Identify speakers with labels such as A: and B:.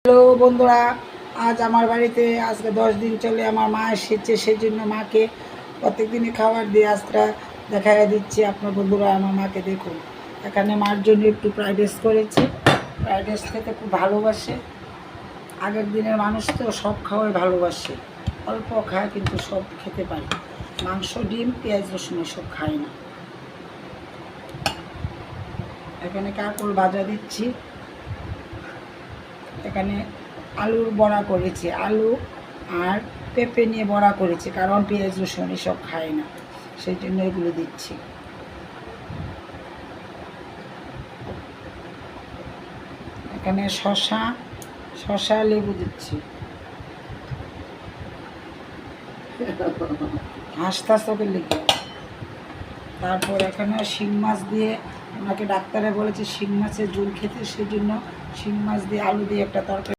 A: Hello বন্ধুরা, আজ আমার বাড়িতে আজকে 10 দিন চলে আমার মা এসেছে, সেই জন্য মাকে প্রত্যেক দিনই খাবার দিয়ে আজটা দেখাই দিচ্ছি। আপনার বন্ধুরা আমার মাকে দেখুন। এখানে মার জন্য একটু ফ্রাইড রাইস করেছি। ফ্রাইড রাইস খেতে খুব ভালোবাসে। আগের দিনের মানুষ তো সব খাওয়াই ভালোবাসে, অল্প খায় কিন্তু সব খেতে পারে। মাংস, ডিম, পেঁয়াজ, রসুন সব খায় না। এখানে কাঁকরোল ভাজা দিচ্ছি। এখানে আলুর বড়া করেছি, আলু আর পেঁপে নিয়ে বড়া করেছি, কারণ পেঁয়াজ রসুন এসব খায় না, সেই জন্য এগুলো দিচ্ছি। এখানে শশা লেবু দিচ্ছি। হাসতে লিখে। তারপর এখানে শিং মাছ দিয়ে, ওনাকে ডাক্তারে বলেছে শিং মাছের ঝোল খেতে, সেই জন্য শিং মাছ দিয়ে আলু দিয়ে একটা তরকারি।